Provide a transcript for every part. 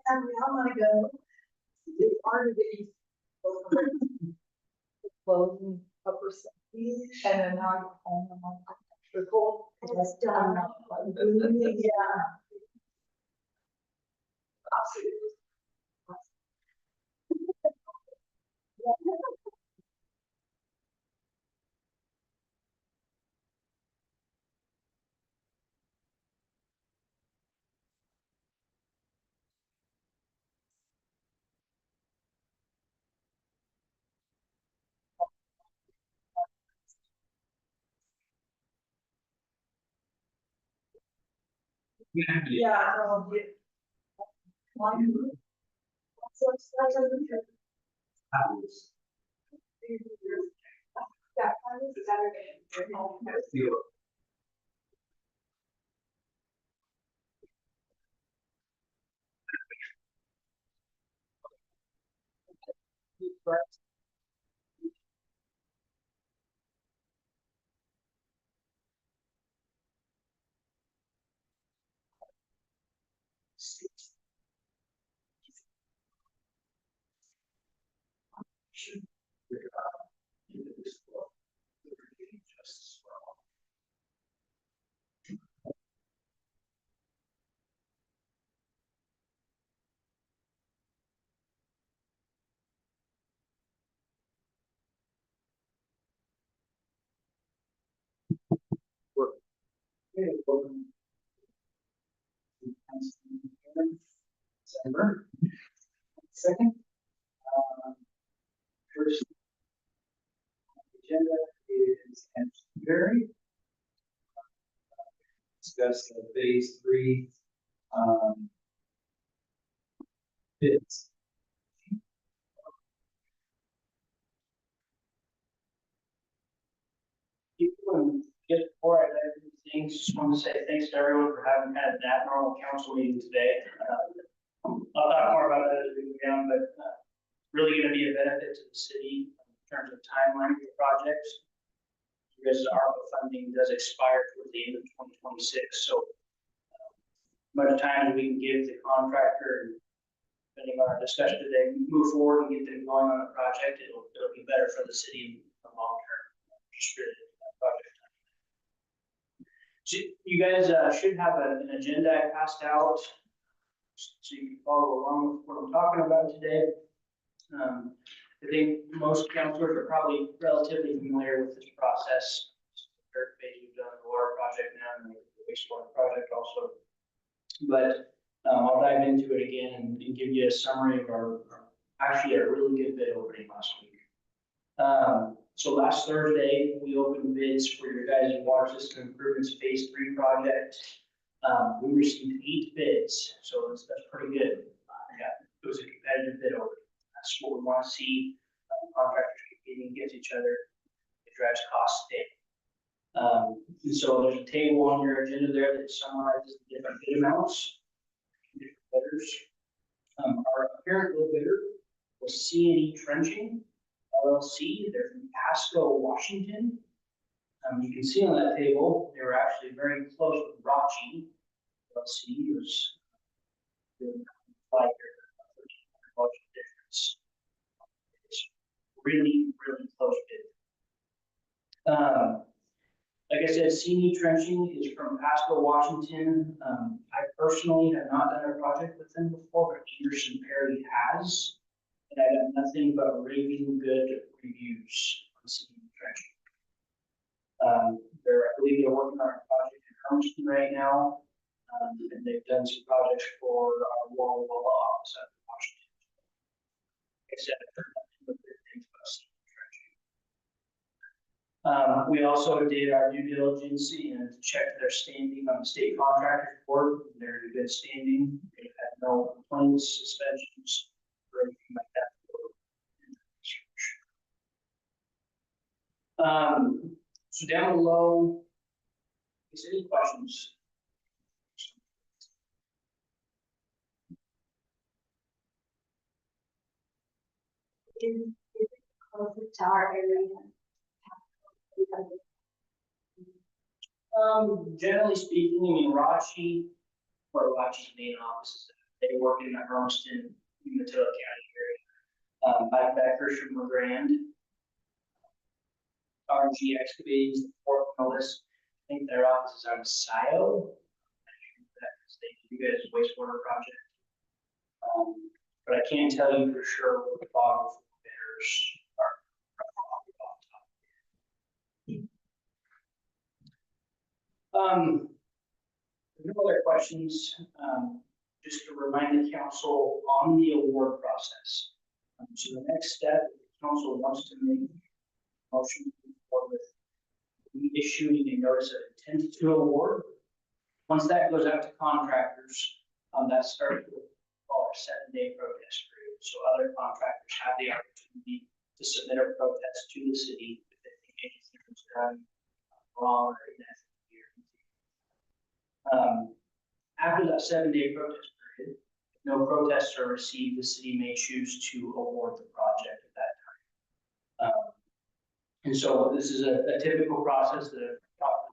and I'm gonna go. It's hard to get used to clothes and upper seventies, and then now I go home and I'm like, extra cold. It's I'm done. not like, yeah. Absolutely. Yeah, one. So it's like a little that kind of Saturday. December 2nd. First agenda is Canterbury. Discuss the phase 3 bids. Before I let things, just want to say thanks to everyone for having kind of that normal council meeting today. I'll talk more about that as we go down, but really going to be a benefit to the city in terms of timeline for the projects. Because ARPA funding does expire towards the end of 2026, so much time we can give the contractor, and depending on our discussion today, move forward and get them going on the project, it'll be better for the city in the long term. Just really that project. So you guys should have an agenda I passed out, so you can follow along with what I'm talking about today. I think most councilors are probably relatively familiar with this process. It's the third phase we've done the water project now, and the wastewater project also. But I'll dive into it again and give you a summary of our actually a really good bid opening last week. So last Thursday, we opened bids for your guys' water system improvements phase 3 project. We received 8 bids, so that's pretty good. Yeah, it was a competitive bid opening. That's what we want to see. Contractors competing against each other. It drives costs down. And so there's a table on your agenda there that summarizes the different bid amounts, different bidders. Our apparent low bidder was C&E Trenching LLC. They're from Pasco, Washington. You can see on that table, they were actually very close with Rachi LLC. It was like $1,300 difference. It's really close bid. Like I said, C&E Trenching is from Pasco, Washington. I personally have not done a project with them before, but Anderson Perry has. And I got nothing but raving good reviews on C&E Trenching. I believe they're working on a project in Hermiston right now. And they've done some projects for our Walla Walla office out in Washington. Like I said, I've heard nothing but good things about C&E Trenching. We also did our due diligence and checked their standing on the state contractors board. They're in good standing. They've had no complaints, suspensions, or anything like that. So down below, is there any questions? Is it closest to our area? Generally speaking, I mean, Rachi's main office is They work in the Hermiston, Umatilla County area. Mike Beckers from LeGrand. RG Excavating is the fourth on the list. I think their office is out of Scioto. They do guys' wastewater project. But I can't tell you for sure what the bottom bidders are. No other questions. Just to remind the council on the award process. So the next step, if the council wants to make a motion to move forward with issuing a notice of intent to award. Once that goes out to contractors, that starts with our 7-day protest period. So other contractors have the opportunity to submit a protest to the city if they think anything was done wrong or ineffective. After that 7-day protest period, if no protests are received, the city may choose to award the project at that time. And so this is a typical process that I've talked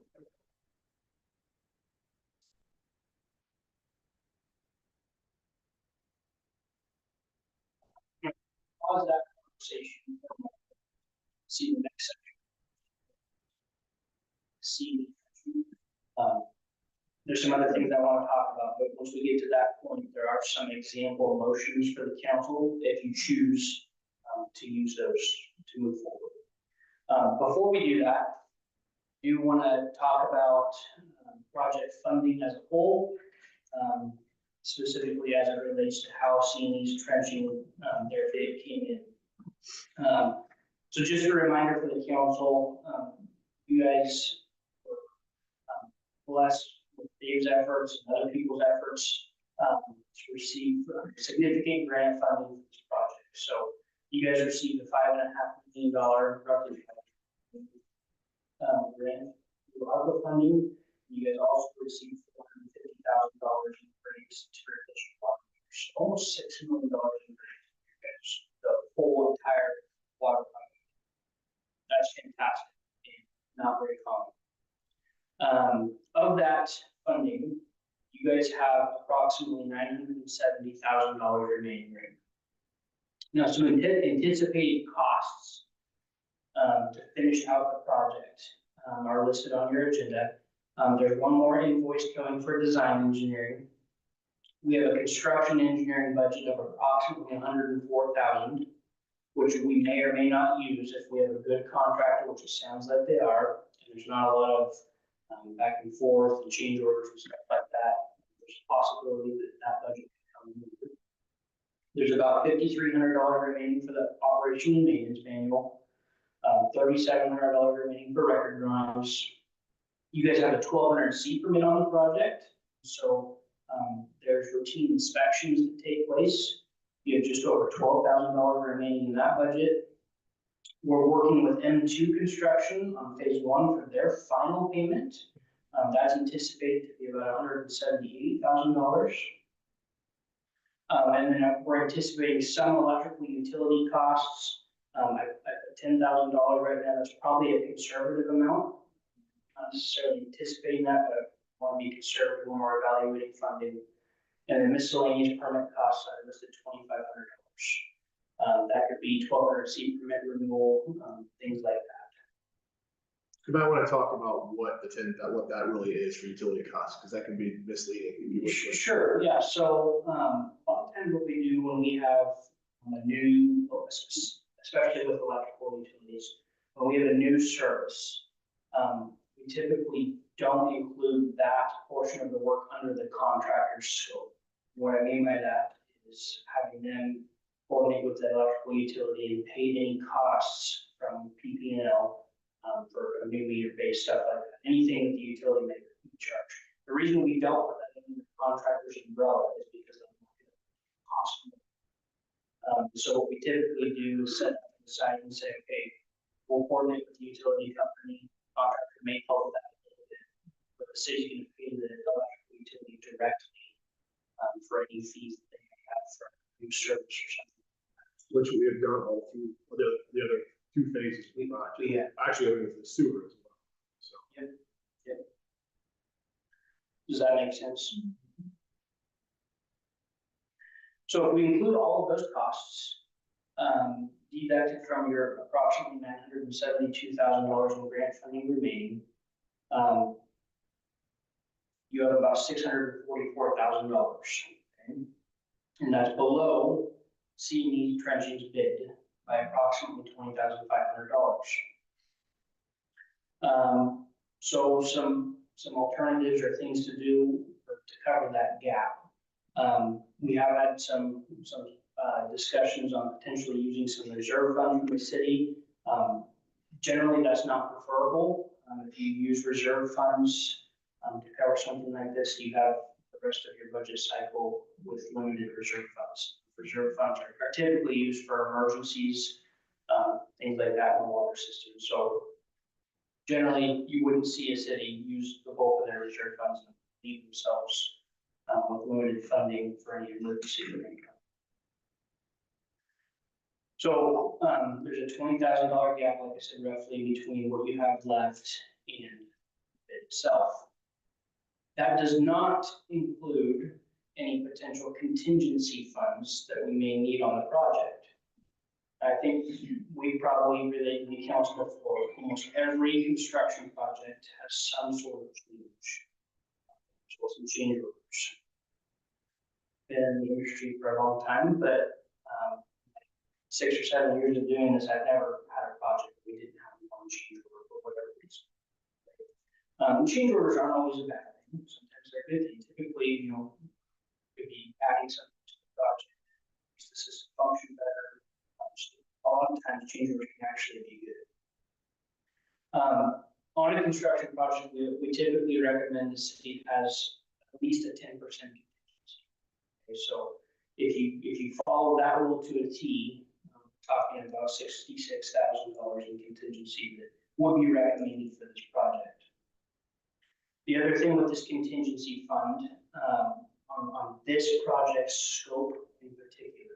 about. Pause that conversation. See the next section. There's some other things I want to talk about, but once we get to that point, there are some example motions for the council if you choose to use those to move forward. Before we do that, I do want to talk about project funding as a whole, specifically as it relates to how CNE's trenching their bid came in. So just a reminder for the council, you guys were blessed with Dave's efforts and other people's efforts to receive significant grant funding for this project. So you guys received a $5.5 million roughly grant through ARPA funding. You guys also received $450,000 in grants to additional water meters. Almost $6 million in grants for you guys, the whole entire water project. That's fantastic and not very common. Of that funding, you guys have approximately $970,000 remaining right now. Some anticipated costs to finish out the project are listed on your agenda. There's one more invoice coming for design engineering. We have a construction engineering budget of approximately $104,000, which we may or may not use if we have a good contractor, which it sounds like they are. And there's not a lot of back and forth and change orders and stuff like that. There's a possibility that that budget can come in. There's about $5,300 remaining for the operation and maintenance manual, $3,700 remaining for record drawings. You guys have a 1,200 seat permit on the project, so there's routine inspections that take place. You have just over $12,000 remaining in that budget. We're working with M2 Construction on phase 1 for their final payment. That's anticipated to be about $178,000. And then we're anticipating some electrical utility costs at $10,000 right now. That's probably a conservative amount. Not necessarily anticipating that, but I want to be conservative when we're evaluating funding. And then miscellaneous permit costs are listed $2,500. That could be 1,200 seat permit renewal, things like that. You might want to talk about what that really is for utility costs, because that can be misleading. Sure, yeah. So a lot of times what we do when we have a new, especially with electrical utilities, when we have a new service, we typically don't include that portion of the work under the contractor's scope. What I mean by that is having them coordinate with the electrical utility and pay any costs from PP&L for a new meter-based stuff like that. Anything that the utility may charge. The reason we don't put that in the contractor's umbrella is because of the cost. So what we typically do is set up the side and say, okay, we'll coordinate with the utility company. Contractor may help that a little bit, but the city's going to pay the electrical utility directly for any fees that they may have for a new service or something. Which we have done all through the other two phases. Yeah. Actually, with the sewer as well. So. Yep. Does that make sense? So if we include all of those costs, deducted from your approximately $972,000 in grant funding remaining, you have about $644,000. Okay? And that's below C&E trenching's bid by approximately $20,500. So some alternatives or things to do to cover that gap. We have had some discussions on potentially using some reserve funds from the city. Generally, that's not preferable. If you use reserve funds to cover something like this, you have the rest of your budget cycle with limited reserve funds. Reserve funds are typically used for emergencies, things like that in the water system. So generally, you wouldn't see a city use the bulk of their reserve funds and leave themselves with limited funding for any emergency or income. So there's a $20,000 gap, like I said, roughly between what you have left and itself. That does not include any potential contingency funds that we may need on the project. I think we probably relayed to the council before, almost every construction project has some sort of change. So some change orders. Been in the industry for a long time, but 6 or 7 years of doing this, I've never had a project we didn't have one change order for whatever reason. Change orders aren't always a bad thing. Sometimes they're good. Typically, could be adding something to the project, makes the system function better. A lot of times, change orders can actually be good. On a construction project, we typically recommend the city has at least a 10% contingency. Okay, so if you follow that rule to a T, talking about $66,000 in contingency that would be recommended for this project. The other thing with this contingency fund, on this project scope in particular,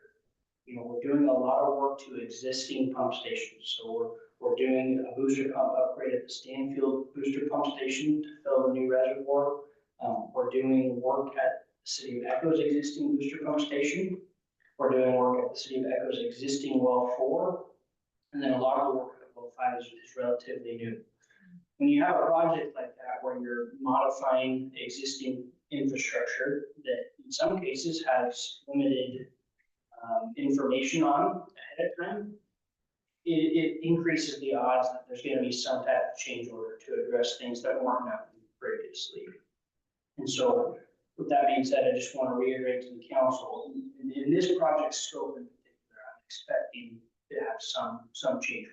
we're doing a lot of work to existing pump stations. So we're doing a booster pump upgrade at the Stanfield booster pump station to fill the new reservoir. We're doing work at the City of Echo's existing booster pump station. We're doing work at the City of Echo's existing well 4, and then a lot of the work at well 5 is relatively new. When you have a project like that where you're modifying existing infrastructure that in some cases has limited information on ahead of time, it increases the odds that there's going to be some type of change order to address things that weren't known previously. And so, with that being said, I just want to reiterate to the council, in this project scope in particular, I'm expecting to have some change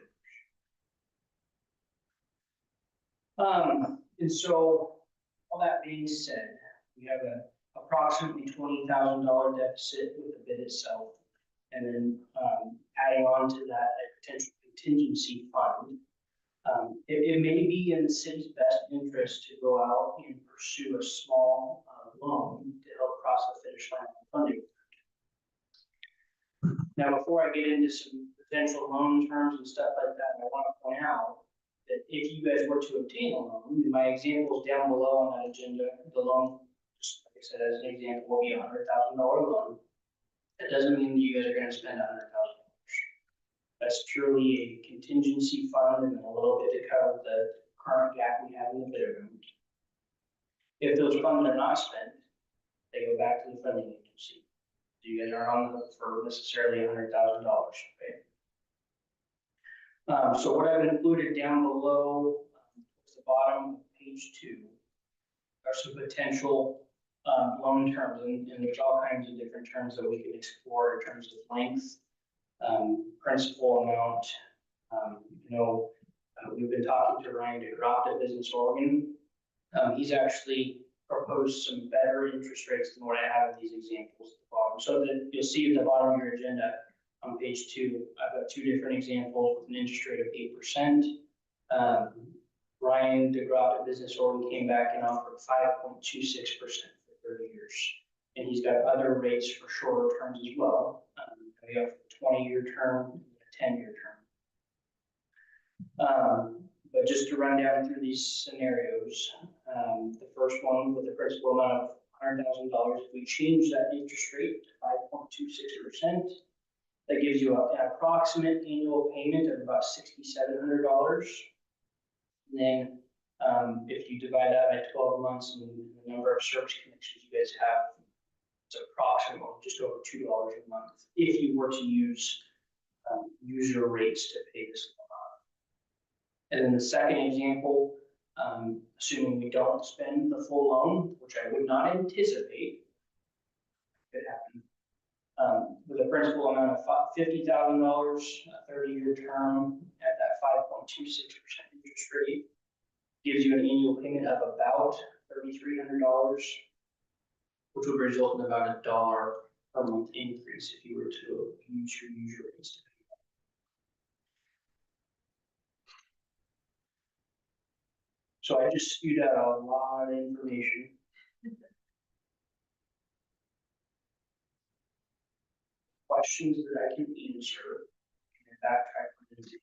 orders. And so, all that being said, we have an approximately $20,000 deficit with the bid itself, and then adding on to that a potential contingency fund. It may be in the city's best interest to go out and pursue a small loan to help cross the finish line of funding. Now, before I get into some potential loan terms and stuff like that, I want to point out that if you guys were to obtain a loan, my examples down below on that agenda, the loan, just like I said, as an example, will be a $100,000 loan. That doesn't mean that you guys are going to spend $100,000. That's purely a contingency fund and a little bit to cover the current gap we have in the bid agreement. If those funds are not spent, they go back to the funding agency. So you guys aren't on the hook for necessarily $100,000. Okay? So what I've included down below, at the bottom of page 2, are some potential loan terms, and there's all kinds of different terms that we can explore in terms of length, principal amount. We've been talking to Ryan DeGroff at Business Oregon. He's actually proposed some better interest rates than what I have in these examples at the bottom. So that you'll see at the bottom of your agenda on page 2, I've got 2 different examples with an interest rate of 8%. Ryan DeGroff at Business Oregon came back and offered 5.26% for 30 years. And he's got other rates for shorter terms as well. We have a 20-year term and a 10-year term. But just to run down through these scenarios, the first one with the principal amount of $100,000. If we change that interest rate to 5.26%, that gives you an approximate annual payment of about $6,700. And then if you divide that by 12 months and the number of service connections you guys have, it's approximately just over $2 a month if you were to use user rates to pay this amount. And then the second example, assuming we don't spend the full loan, which I would not anticipate, could happen, with a principal amount of $50,000, a 30-year term at that 5.26% interest rate, gives you an annual payment of about $3,300, which would result in about $1 per month increase if you were to use your user rates to pay that. So I just spewed out a lot of information. Questions that I can answer and backtrack on into.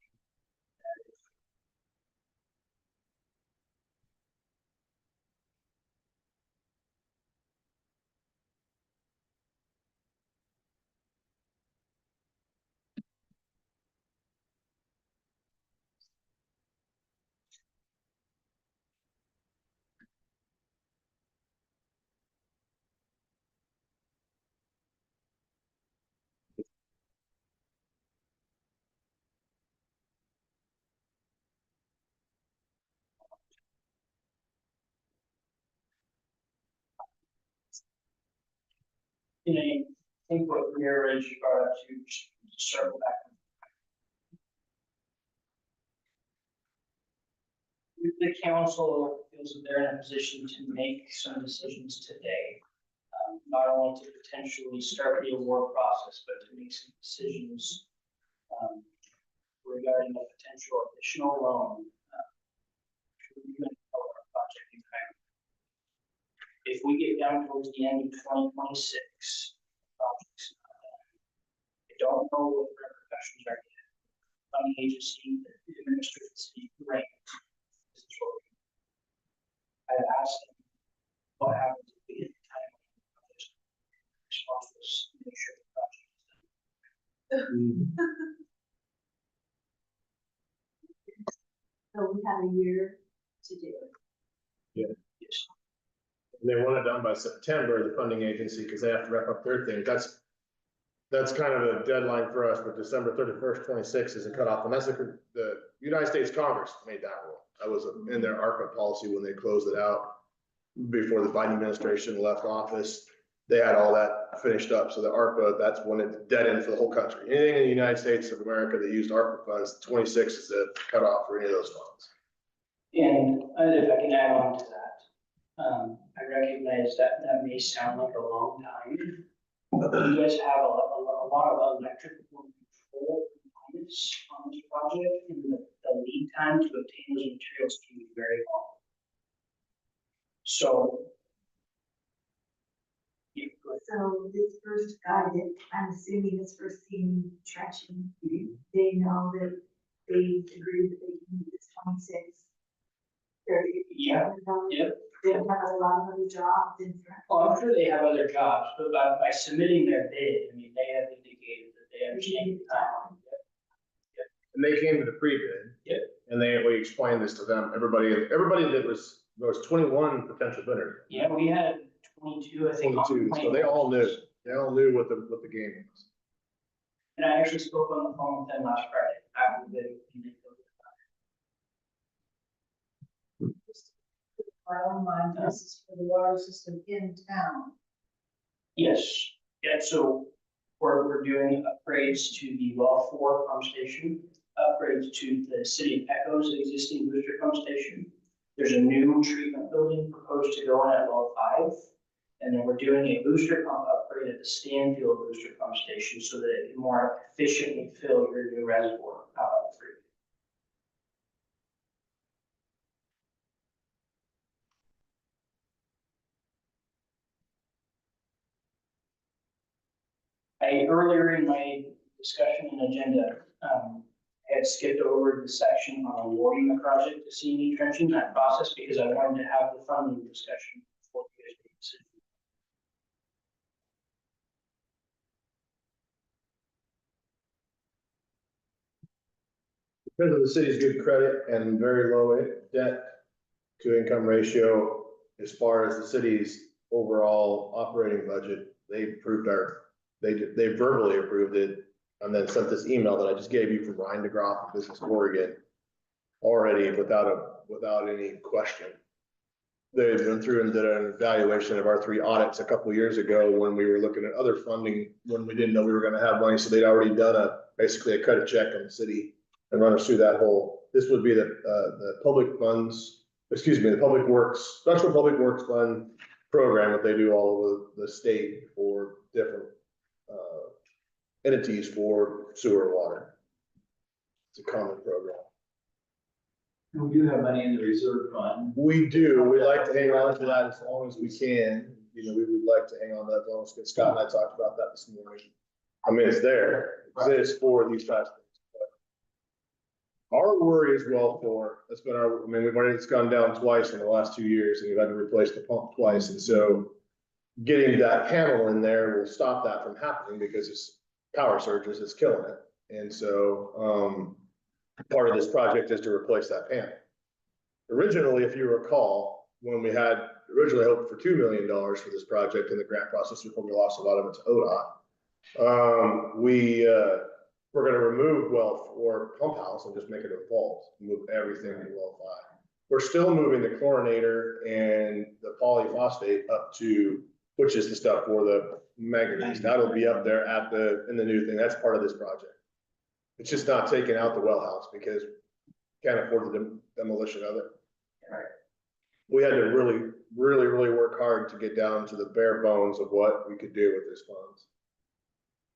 And I think what Mayor is brought up to circle back. If the council feels that they're in a position to make some decisions today, not only to potentially start the award process, but to make some decisions regarding a potential additional loan. If we get down towards the end of 2026, project's not done. I don't know what the repercussions are yet. Funding agency that administers the city grant. I've asked them what happens if we get the time response was to make sure the project is done. So we have a year to do it. Yeah. Yes. They want it done by September, the funding agency, because they have to wrap up their thing. That's kind of a deadline for us, but December 31st, 26 is a cutoff, and that's the United States Congress made that rule. That was in their ARPA policy when they closed it out before the Biden administration left office. They had all that finished up, so the ARPA, that's when it's dead end for the whole country. Anything in the United States of America that used ARPA funds, 26 is the cutoff for any of those funds. And if I can add on to that, I recognize that that may sound like a long time, but you guys have a lot of electrical control components on this project, and the lead time to obtain those materials can be very long. So, yeah, go ahead. So this first guy that I'm assuming is first seeing trenching, they know that they agreed that they can do this 26. Yeah, yeah. They have a lot of other jobs in front. Oh, I'm sure they have other jobs, but by submitting their bid, I mean, they have indicated that they understand the timeline. And they came to the pre-bid. Yep. And we explained this to them, everybody that was, there was 21 potential bidders. Yeah, we had 22, I think. 22, so they all knew what the game was. And I actually spoke on the phone with them last Friday after the bid. My own mind, this is for the water system in town. Yes, yeah, so we're doing upgrades to the well 4 pump station, upgrades to the city of Echo's existing booster pump station. There's a new treatment building proposed to go in at well 5. And then we're doing a booster pump upgrade at the Stanfield booster pump station so that it can more efficiently fill your new reservoir out of the creek. Earlier in my discussion and agenda, I had skipped over the section on awarding the project to C&E Trenching, that process, because I wanted to have the funding discussion before you guys make a decision. because of the city's good credit and very low debt to income ratio, as far as the city's overall operating budget, they verbally approved it. And then sent this email that I just gave you from Ryan DeGroff of Business Oregon already without any question. They went through and did an evaluation of our 3 audits a couple of years ago when we were looking at other funding, when we didn't know we were gonna have money. So they'd already done basically a credit check on the city and run us through that whole, this would be the public funds, the Public Works, Special Public Works Fund program that they do all over the state for different entities for sewer and water. It's a common program. We do have money in the reserve fund. We do, we like to hang on to that as long as we can. You know, we would like to hang on to that as long as, Scott and I talked about that this morning. I mean, it's there, it's for these types of things. But our worry is it's gone down twice in the last 2 years, and we've had to replace the pump twice, and so getting that panel in there will stop that from happening, because it's power surges, it's killing it. And so, part of this project is to replace that panel. Originally, if you recall, when we had originally hoped for $2 million for this project in the grant process before we lost a lot of it to ODOT, we were gonna remove well or pump house and just make it a vault, move everything to well 5. We're still moving the chlorinator and the polyphosphate up to, which is the stuff for the manganese. That'll be up there in the new thing. That's part of this project. It's just not taking out the well house because can't afford the demolition of it. Right. We had to really work hard to get down to the bare bones of what we could do with this funds.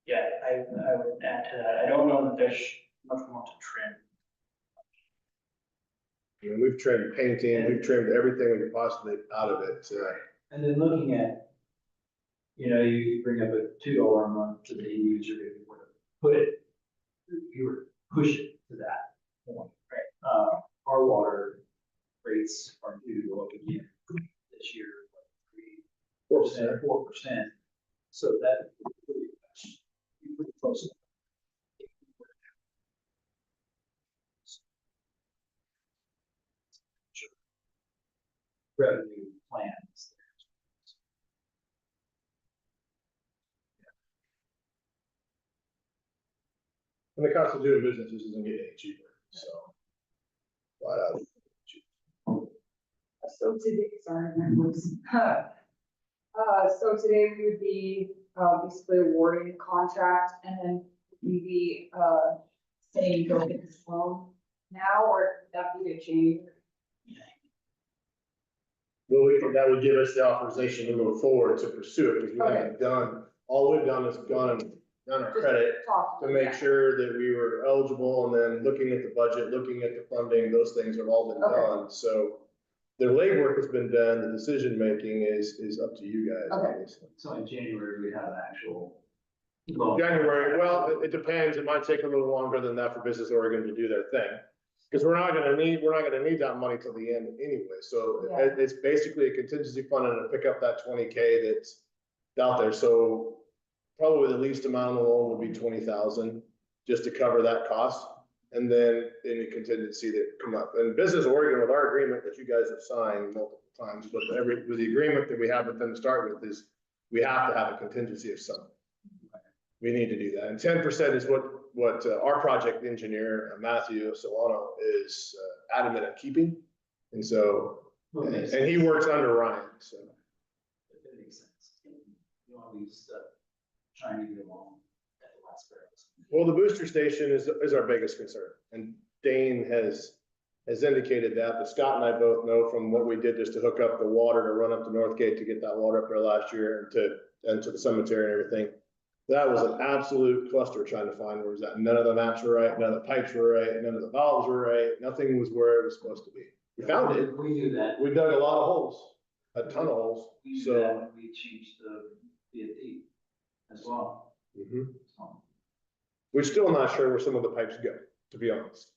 Yeah, I would add to that. I don't know that there's much more to trim. You know, we've trimmed painting, we've trimmed everything we could possibly out of it. And then looking at, you bring up a $2 a month to the end user, if you were to put it, if you were to push it to that point, right? Our water rates are due to go up again this year, 4%. So that pretty close. Revenue plans. And the cost of doing business isn't getting any cheaper, so. Flat out. So today, sorry, my voice. So today we would be, basically awarding the contract, and then we'd be, saying go get this loan now, or that would be a change. Well, that would give us the authorization to move forward to pursue it, because we haven't done, all we've done is done our credit Talk to make sure that we were eligible, and then looking at the budget, looking at the funding, those things have all been Okay. done, so. The legwork has been done, the decision-making is up to you guys, Okay. obviously. So in January, we have an actual loan. January, well, it depends, it might take a little longer than that for Business Oregon to do their thing. Because we're not gonna need that money till the end anyway, so Yeah. it's basically a contingency fund and to pick up that 20K that's out there, so. Probably the least amount of the loan would be 20,000, just to cover that cost. And then any contingency that come up, and Business Oregon, with our agreement that you guys have signed multiple times, but with the agreement that we have with them to start with is, we have to have a contingency of something. We need to do that, and 10% is what our project engineer, Matthew Solano, is adamant at keeping. And so, and he works under Ryan, so. That makes sense. You want to use trying to get along at the last barrels. Well, the booster station is our biggest concern, and Dane has indicated that, but Scott and I both know from what we did just to hook up the water to run up to Northgate to get that water up there last year and to the cemetery and everything. That was an absolute cluster trying to find where was that. None of the maps were right, none of the pipes were right, none of the valves were right, nothing was where it was supposed to be. We found it, We do that. we dug a lot of holes, a ton of holes, We do so. that when we changed the BFD as well. Mhm. So, We're still not sure where some of the pipes go, to be honest.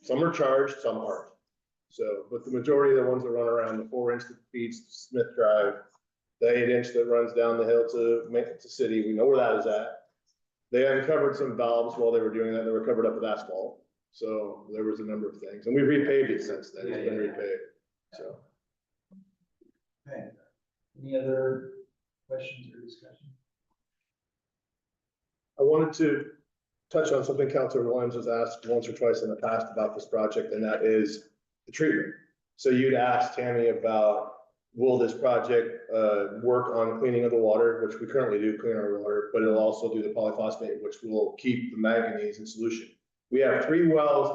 Some are charged, some aren't. So, but the majority of the ones that run around, the 4-inch that feeds Smith Drive, the 8-inch that runs down the hill to city, we know where that is at. They uncovered some valves while they were doing that, they were covered up with asphalt. So there was a number of things, and we repaved it since then, it's been Yeah, yeah. repaved, so. Okay. Any other questions or discussion? I wanted to touch on something Councilor Williams has asked once or twice in the past about this project, and that is the treatment. So you'd asked Tammy about, will this project, work on cleaning of the water, which we currently do clean our water, but it'll also do the polyphosphate, which will keep the manganese in solution. We have 3 wells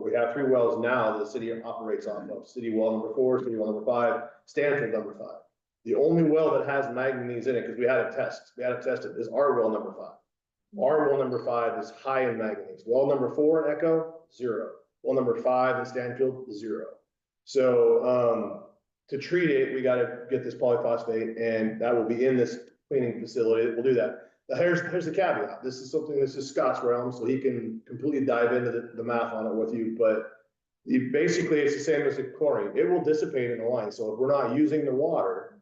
we have 3 wells now that the city operates off of, city well number 4, city well number 5, Stanfield number 5. The only well that has manganese in it, because we had it tested, is our well number 5. Our well number 5 is high in manganese. Well number 4 in Echo, 0. Well number 5 in Stanfield, 0. So, to treat it, we gotta get this polyphosphate, and that will be in this cleaning facility. We'll do that. Now, here's the caveat. This is Scott's realm, so he can completely dive into the math on it with you, but basically, it's the same as the chlorine. It will dissipate in the line. So if we're not using the water,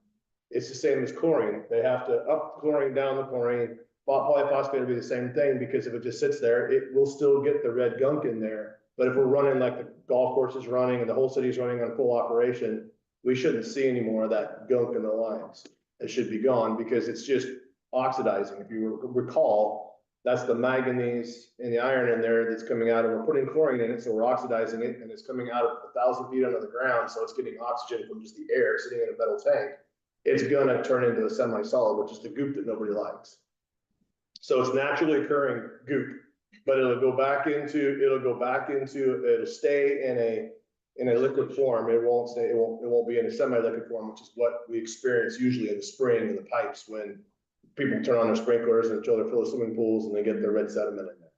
it's the same as chlorine. They have to up chlorine, down the chlorine. Polyphosphate will be the same thing, because if it just sits there, it will still get the red gunk in there. But if we're running like the golf course is running and the whole city's running on full operation, we shouldn't see any more of that gunk in the lines. It should be gone, because it's just oxidizing. If you recall, that's the manganese and the iron in there that's coming out, and we're putting chlorine in it, so we're oxidizing it, and it's coming out of 1,000 feet under the ground, so it's getting oxygen from just the air sitting in a metal tank. It's gonna turn into a semi-solid, which is the goop that nobody likes. So it's naturally occurring goop, but it'll stay in a liquid form. It won't be in a semi-liquid form, which is what we experience usually in the spring in the pipes when people turn on their sprinklers and children fill the swimming pools and they get their red sediment in there.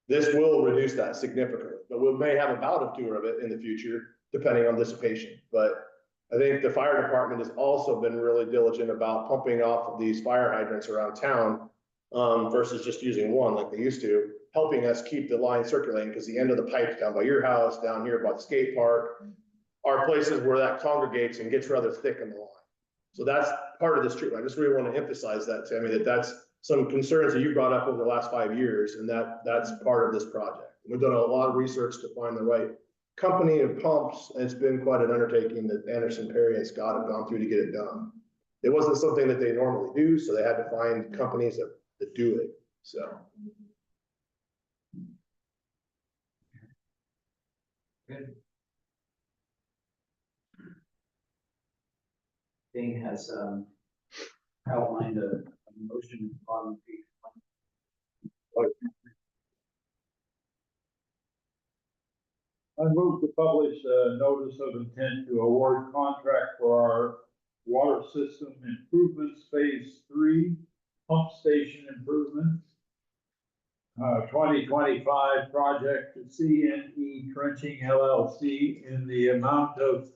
This will reduce that significantly, but we may have a bout or two of it in the future, depending on dissipation. But I think the fire department has also been really diligent about pumping off of these fire hydrants around town, versus just using one like they used to, helping us keep the line circulating, because the end of the pipes down by your house, down here by the skate park, are places where that congregates and gets rather thick in the line. So that's part of this treatment. I just really want to emphasize that, Tammy, that's some concerns that you brought up over the last 5 years, and that's part of this project. We've done a lot of research to find the right company of pumps, and it's been quite an undertaking that Anderson, Perry, and Scott have gone through to get it done. It wasn't something that they normally do, so they had to find companies that do it, so. Good. Dane has outlined a motion on page 1. I move to publish a notice of intent to award contract for our water system improvements phase 3 pump station improvements. 2025 project to CNE Trenching LLC in the amount of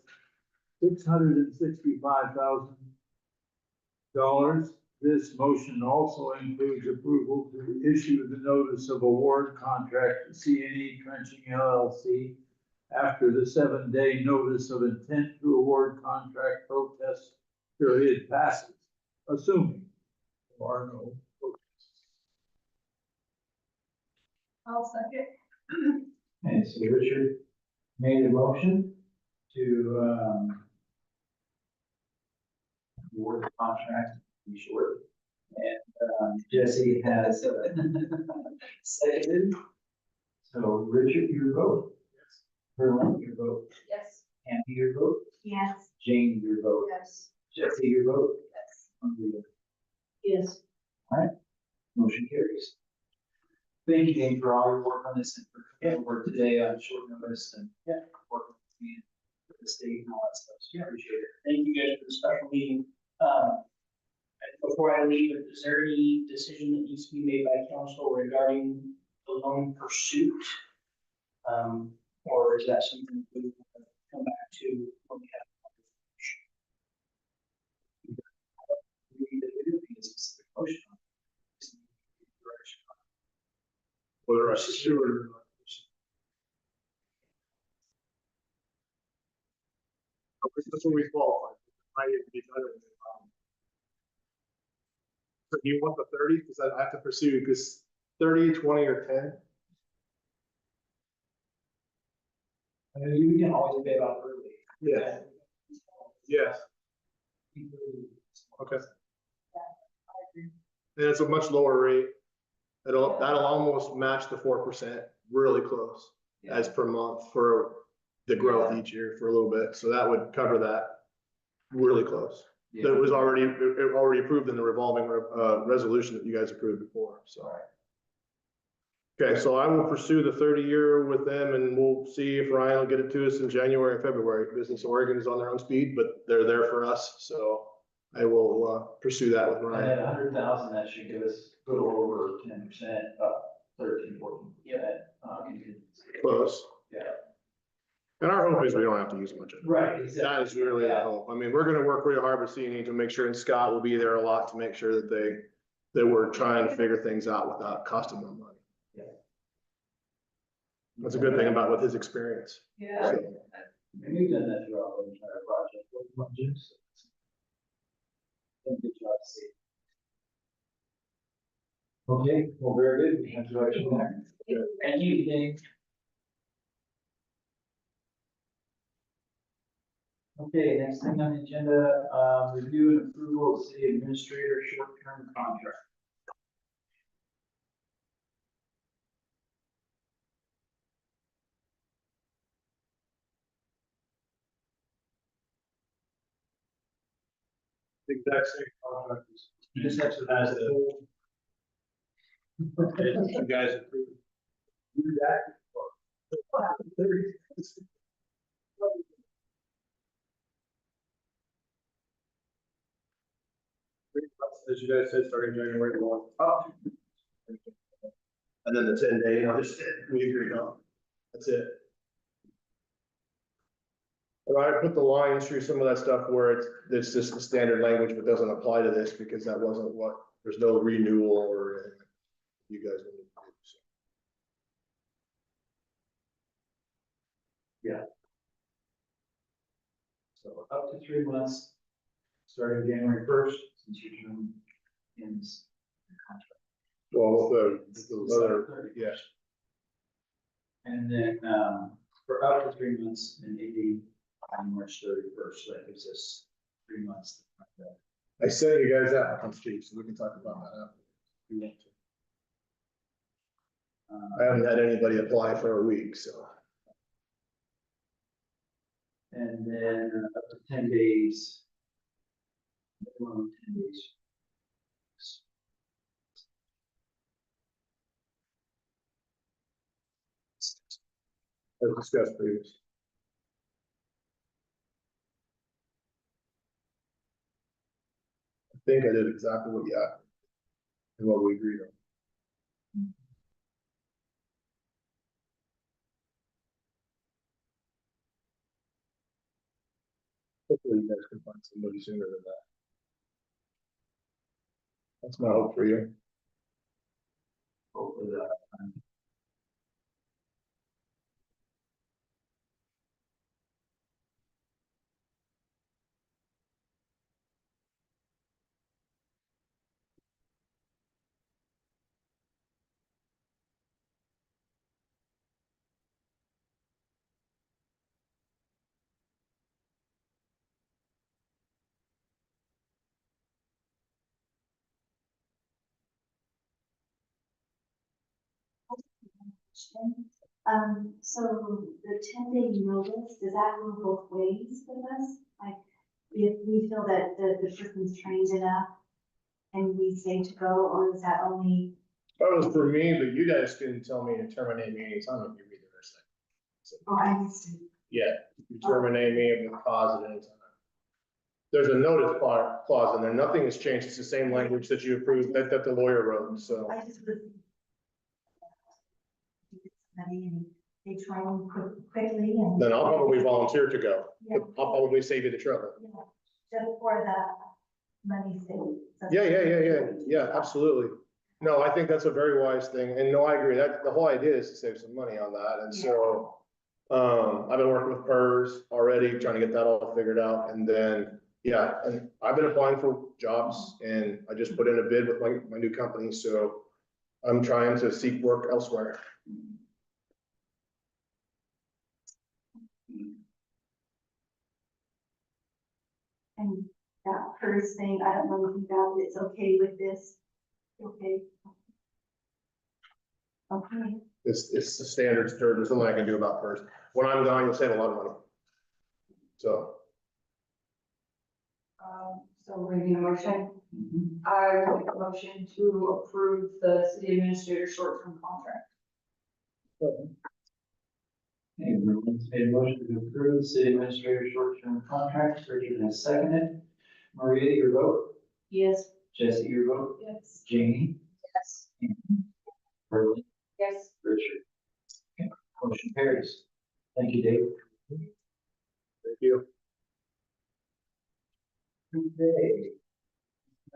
$665,000. This motion also includes approval to issue the notice of award contract to CNE Trenching LLC after the 7-day notice of intent to award contract protest period passes, assuming there are no protests. I'll second. And so Richard made a motion to award the contract, to be short. And Jesse has seconded. So Richard, your vote. Yes. Verlin, your vote. Yes. Andy, your vote. Yes. Jane, your vote. Yes. Jesse, your vote. Yes. Yes. Motion carries. Thank you, Dane, for all your work on this and for coming over today on short notice and working with me and with the state and all that stuff. So appreciate it. Thank you guys for the special meeting. Before I leave, is there any decision that needs to be made by council regarding the loan pursuit? Or is that something we will come back to when we have? We need to do a specific motion on it. Direction on it. Whether I sewer. That's what we qualify. I need to be better than So do you want the 30? Because I have to pursue, because 30, 20, or 10? I mean, you can always pay off early. Yeah. Yes, okay. And it's a much lower rate. That'll almost match the 4%, really close, as per month for the growth each year for a little bit, so that would cover that really close. That was already approved in the revolving, resolution that you guys approved before, so. Okay, so I will pursue the 30-year with them, and we'll see if Ryan will get it to us in January or February. Business Oregon is on their own speed, but they're there for us, so I will, pursue that with And Ryan. at 100,000, that should give us a little over 10%, up 13-14%. Contingency. Close. Yeah. And our hope is we don't have to use much of it. Right, That exactly. is really the hope. I mean, we're gonna work real hard with CNE to make sure, and Scott will be there a lot to make sure that we're trying to figure things out without costing them money. Yeah. That's a good thing about with his experience. Yeah. So, And we've done that throughout the entire project. What about you? So it's- done a good job, Steve. Okay, well, very good. We have direction there. Thank you, Dave. Okay, next thing on the agenda, review and approval of city administrator short-term contract. the exact same contract. Just have to As the. You guys approved. As you guys said, starting January 1. And then the 10-day, we agreed on. That's it. And I put the lines through some of that stuff where it's just the standard language, but doesn't apply to this because that wasn't there's no renewal or anything you guys wanted to do. So. Yeah. So up to 3 months, starting January 1st, since your term ends. Well, the other, yes. And then, for up to 3 months and maybe on March 31st, so that gives us 3 months. I sent you guys that on Steve, so we can talk about that after. If you want to. I haven't had anybody apply for a week, so. And then up to 10 days. Minimum 10 days. As discussed previously. I think I did exactly what you asked and what we agreed on. Hopefully you guys can find somebody sooner than that. That's my hope for you. Hopefully that. So the 10-day notice, does that go both ways with us? Like, if we feel that the person's trained enough and we say to go, or is that only? That was for me, but you guys can tell me to terminate me anytime if you read the rest of it. Oh, I missed it. Yeah, you terminate me and cause it anytime. There's a notice clause in there. Nothing has changed. It's the same language that you approved, that the lawyer wrote, so. I just was. Somebody and they train quickly and. Then I'll probably volunteer to go. Yeah. I'll probably save you the trouble. Yeah, just for the money sake. Yeah, absolutely. No, I think that's a very wise thing. And no, I agree. That the whole idea is to save some money on that. And so, I've been working with PERS already, trying to get that all figured out. And then, yeah, and I've been applying for jobs and I just put in a bid with my new company. So I'm trying to seek work elsewhere. And that PERS thing, I don't know anything about it, it's okay with this, okay? Okay, It's the standards, there's nothing I can do about first. When I'm gone, you'll save a lot of money. So, So we're gonna need a motion. Mhm. I would make a motion to approve the city administrator short-term contract. Okay, everyone's made a motion to approve the city administrator short-term contract. Richard has seconded. Maria, your vote? yes, Jesse, your vote? Yes. Jamie? Yes. Berlin? Yes. Richard? Okay, motion carries. Thank you, Dave. thank you. Okay.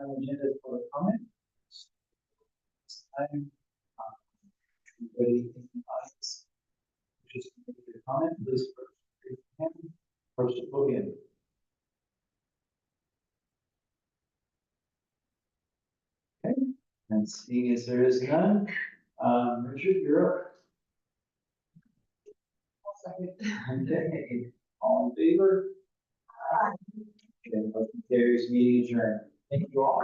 Now, agenda for comments. Time. Anybody in the audience? Just make your comment, please. Raise your hand. Approach the podium. Okay, and seeing as there is none, Richard, you're up. Okay, all in favor? Okay, motion carries, meeting adjourned. Thank you all.